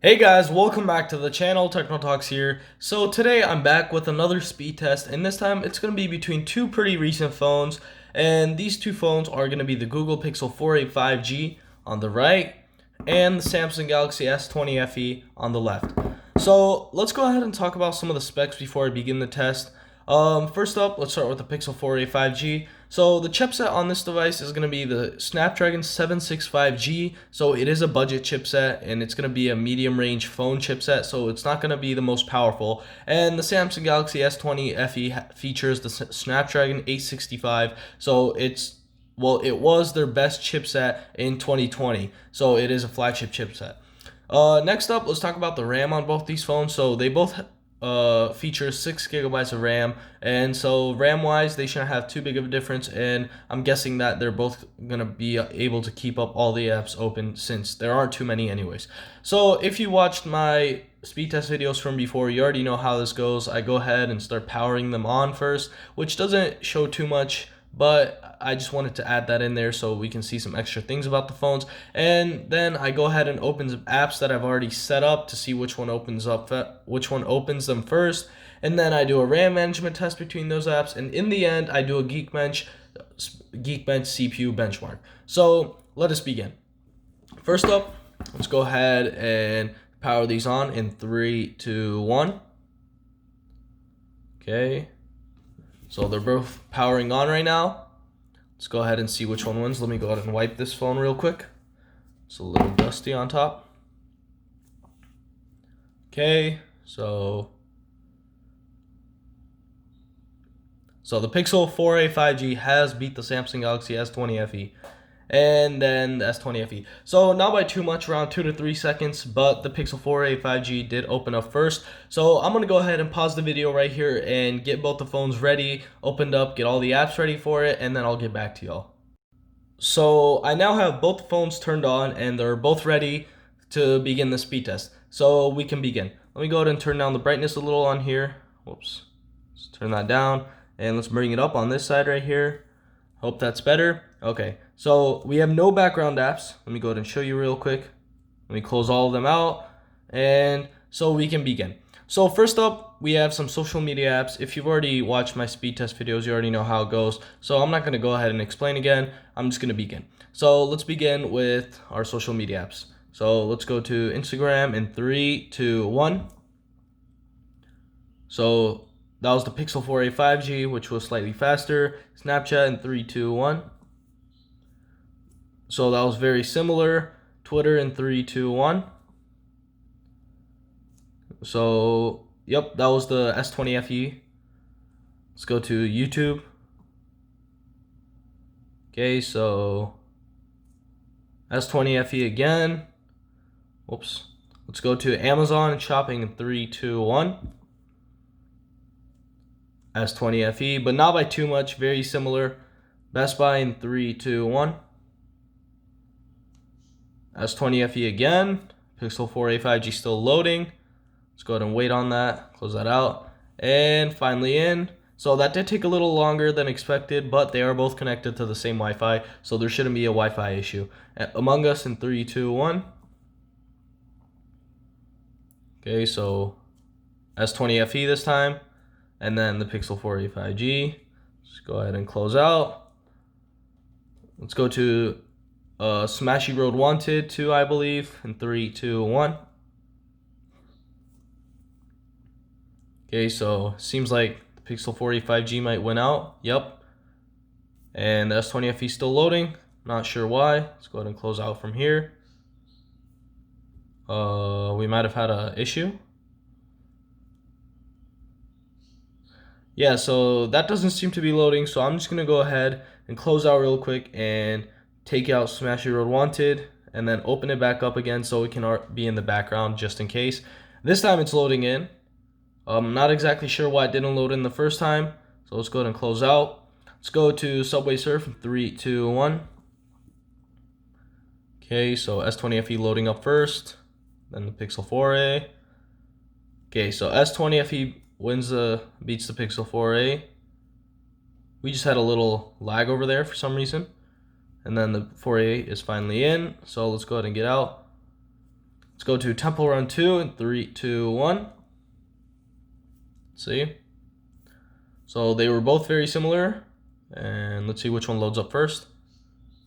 Hey guys, welcome back to the channel. Techno Talks here. So today I'm back with another speed test, and this time it's going to be between two pretty recent phones, and these two phones are going to be the Google Pixel 4a 5G on the right and the Samsung Galaxy S20 FE on the left. So let's go ahead and talk about some of the specs before I begin the test. First up, let's start with the Pixel 4a 5G. So the chipset on this device is going to be the Snapdragon 765G. So it is a budget chipset, and it's going to be a medium range phone chipset, so it's not going to be the most powerful. And the Samsung Galaxy S20 FE features the Snapdragon 865. So it was their best chipset in 2020. So it is a flagship chipset. Next up, let's talk about the RAM on both these phones. So they both feature 6 gigabytes of RAM, and so RAM wise they shouldn't have too big of a difference, and I'm guessing that they're both gonna be able to keep up all the apps open since there aren't too many anyways. So if you watched my speed test videos from before, you already know how this goes. I go ahead and start powering them on first, which doesn't show too much, but I just wanted to add that in there so we can see some extra things about the phones. And then I go ahead and open some apps that I've already set up to see which one opens them first. And then I do a RAM management test between those apps, and in the end I do a Geekbench CPU benchmark. So let us begin. First up, let's go ahead and power these on in 3, 2, 1. Okay. So they're both powering on right now. Let's go ahead and see which one wins. Let me go ahead and wipe this phone real quick. It's a little dusty on top. Okay, so the Pixel 4a 5G has beat the Samsung Galaxy S20 FE. And then the S20 FE. So not by too much, around 2 to 3 seconds, but the Pixel 4a 5G did open up first. So I'm going to go ahead and pause the video right here and get both the phones ready, opened up, get all the apps ready for it, and then I'll get back to y'all. So I now have both phones turned on, and they're both ready to begin the speed test. So we can begin. Let me go ahead and turn down the brightness a little on here. Whoops. Let's turn that down, and let's bring it up on this side right here. Hope that's better. Okay, so we have no background apps. Let me go ahead and show you real quick. Let me close all of them out, and so we can begin. So first up, we have some social media apps. If you've already watched my speed test videos, you already know how it goes. So I'm not going to go ahead and explain again. I'm just going to begin. So let's begin with our social media apps. So let's go to Instagram in 3, 2, 1. So that was the Pixel 4a 5G, which was slightly faster. Snapchat in 3, 2, 1. So that was very similar. Twitter in 3, 2, 1. So, yep, that was the S20 FE. Let's go to YouTube. Okay, so S20 FE again. Whoops. Let's go to Amazon shopping in 3, 2, 1. S20 FE, but not by too much, very similar. Best Buy in 3, 2, 1. S20 FE again. Pixel 4a 5G still loading. Let's go ahead and wait on that. Close that out. And finally in. So that did take a little longer than expected, but they are both connected to the same Wi-Fi, so there shouldn't be a Wi-Fi issue. Among Us in 3, 2, 1. Okay, so S20 FE this time. And then the Pixel 4a 5G. Let's go ahead and close out. Let's go to Smashy Road Wanted 2, I believe, in 3, 2, 1. Okay, so seems like the Pixel 4a 5G might win out. Yep. And the S20 FE still loading. Not sure why. Let's go ahead and close out from here. We might have had an issue. Yeah, so that doesn't seem to be loading, so I'm just going to go ahead and close out real quick and take out Smashy Road Wanted and then open it back up again so it can be in the background just in case. This time it's loading in. I'm not exactly sure why it didn't load in the first time, so let's go ahead and close out. Let's go to Subway Surf in 3, 2, 1. Okay, so S20 FE loading up first, then the Pixel 4a. Okay, so S20 FE beats the Pixel 4a. We just had a little lag over there for some reason. And then the 4A is finally in. So let's go ahead and get out. Let's go to Temple Run 2 in 3, 2, 1. See? So they were both very similar. And let's see which one loads up first.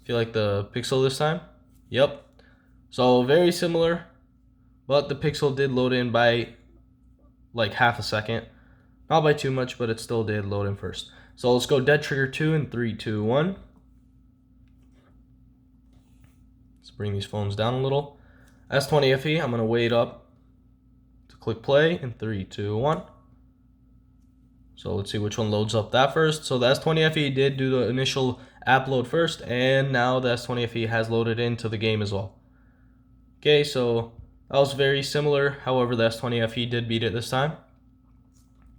Feel like the Pixel this time. Yep. So very similar, but the Pixel did load in by like half a second. Not by too much, but it still did load in first. So let's go Dead Trigger 2 in 3, 2, 1. Let's bring these phones down a little. S20 FE, I'm going to wait up to click play in 3, 2, 1. So let's see which one loads up that first. So the S20 FE did do the initial app load first, and now the S20 FE has loaded into the game as well. Okay, so that was very similar. However, the S20 FE did beat it this time.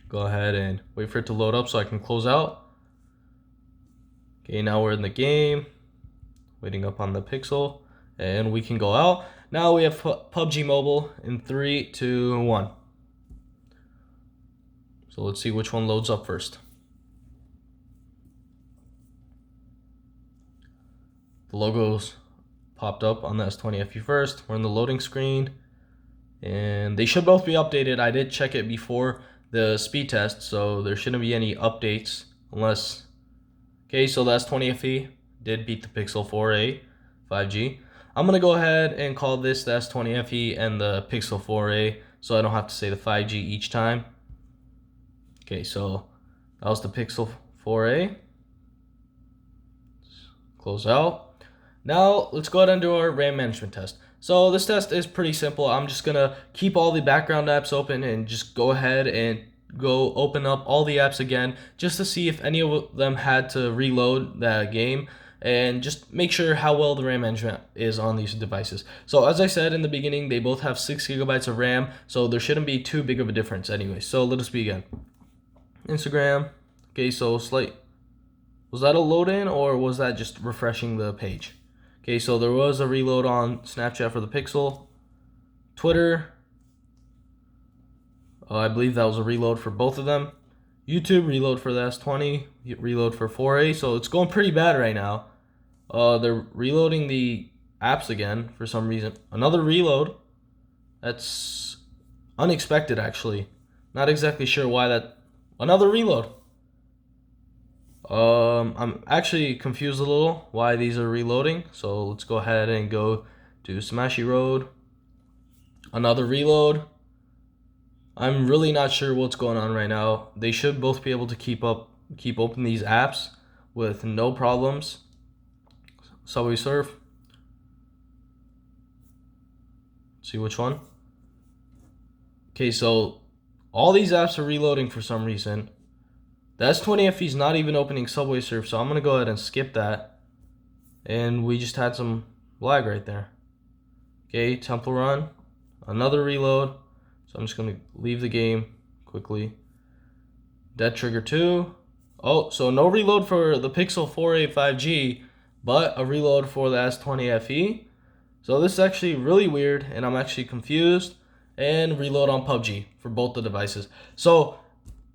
Go ahead and wait for it to load up so I can close out. Okay, now we're in the game. Waiting up on the Pixel, and we can go out. Now we have PUBG Mobile in 3, 2, 1. So let's see which one loads up first. The logos popped up on the S20 FE first. We're in the loading screen, and they should both be updated. I did check it before the speed test, so there shouldn't be any updates unless... Okay, so the S20 FE did beat the Pixel 4a 5G. I'm going to go ahead and call this the S20 FE and the Pixel 4a, so I don't have to say the 5G each time. Okay, so that was the Pixel 4a. Close out. Now let's go ahead and do our RAM management test. So this test is pretty simple. I'm just gonna keep all the background apps open and just go ahead and go open up all the apps again just to see if any of them had to reload that game, and just make sure how well the RAM management is on these devices. So as I said in the beginning, they both have 6 gigabytes of RAM, so there shouldn't be too big of a difference anyway. So let us begin. Instagram. Okay, so was that a load in, or was that just refreshing the page? Okay, so there was a reload on Snapchat for the Pixel. Twitter, I believe that was a reload for both of them. YouTube, reload for the S20, reload for 4A, so it's going pretty bad right now. They're reloading the apps again for some reason. Another reload. That's unexpected, actually. Not exactly sure why that... Another reload. I'm actually confused a little why these are reloading. So let's go ahead and go to Smashy Road. Another reload. I'm really not sure what's going on right now. They should both be able to keep open these apps with no problems. Subway Surf. See which one. Okay, so all these apps are reloading for some reason. The S20 FE is not even opening Subway Surf, so I'm going to go ahead and skip that. And we just had some lag right there. Okay, Temple Run. Another reload. So I'm just going to leave the game quickly. Dead Trigger 2. Oh, so no reload for the Pixel 4a 5G, but a reload for the S20 FE. So this is actually really weird, and I'm actually confused. And reload on PUBG for both the devices. So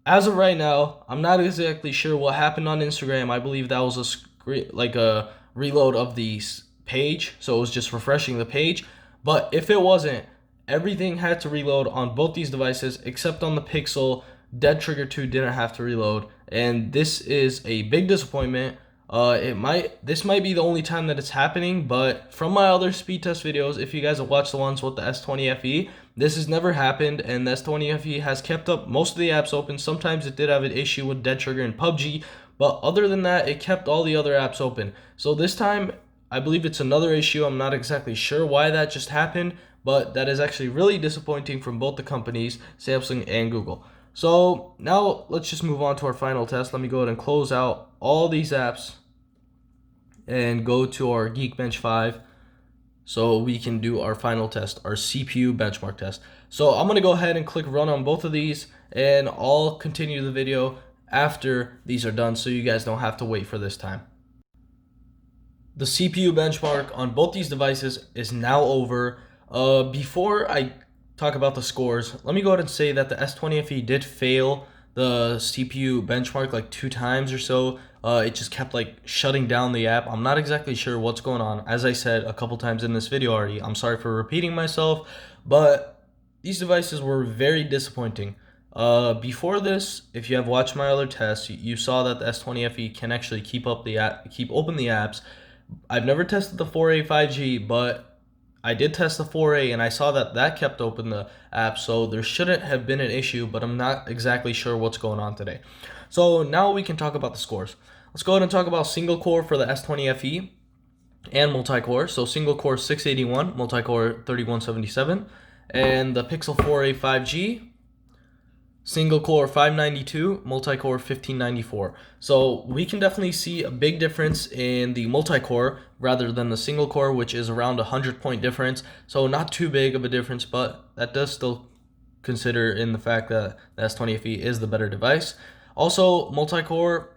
as of right now, I'm not exactly sure what happened on Instagram. I believe that was a reload of the page, so it was just refreshing the page. But if it wasn't, everything had to reload on both these devices except on the Pixel. Dead Trigger 2 didn't have to reload, and this is a big disappointment. This might be the only time that it's happening, but from my other speed test videos, if you guys have watched the ones with the S20 FE, this has never happened, and the S20 FE has kept up most of the apps open. Sometimes it did have an issue with Dead Trigger and PUBG, but other than that, it kept all the other apps open. So this time, I believe it's another issue. I'm not exactly sure why that just happened, but that is actually really disappointing from both the companies, Samsung and Google. So now let's just move on to our final test. Let me go ahead and close out all these apps and go to our Geekbench 5 so we can do our final test, our CPU benchmark test. So I'm going to go ahead and click run on both of these, and I'll continue the video after these are done so you guys don't have to wait for this time. The CPU benchmark on both these devices is now over. Before I talk about the scores, let me go ahead and say that the S20 FE did fail the CPU benchmark like 2 times or so. It just kept like shutting down the app. I'm not exactly sure what's going on. As I said a couple times in this video already, I'm sorry for repeating myself, but these devices were very disappointing. Before this, if you have watched my other tests, you saw that the S20 FE can actually keep open the apps. I've never tested the 4A 5G, but I did test the 4A and I saw that that kept open the app, so there shouldn't have been an issue, but I'm not exactly sure what's going on today. So now we can talk about the scores. Let's go ahead and talk about single core for the S20 FE and multi-core. So single core 681, multi-core 3177, and the Pixel 4a 5G single core 592, multi-core 1594. So we can definitely see a big difference in the multi-core rather than the single core, which is around 100-point difference. So not too big of a difference, but that does still consider in the fact that the S20 FE is the better device. Also, multi-core,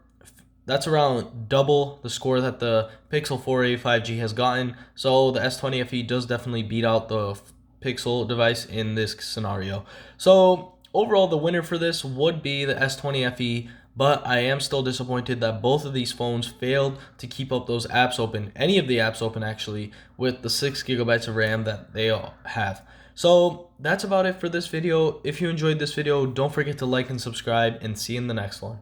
that's around double the score that the Pixel 4a 5G has gotten. So the S20 FE does definitely beat out the Pixel device in this scenario. So overall, the winner for this would be the S20 FE, but I am still disappointed that both of these phones failed to keep up those apps open, any of the apps open actually, with the 6 gigabytes of RAM that they all have. So that's about it for this video. If you enjoyed this video, don't forget to like and subscribe, and see you in the next one.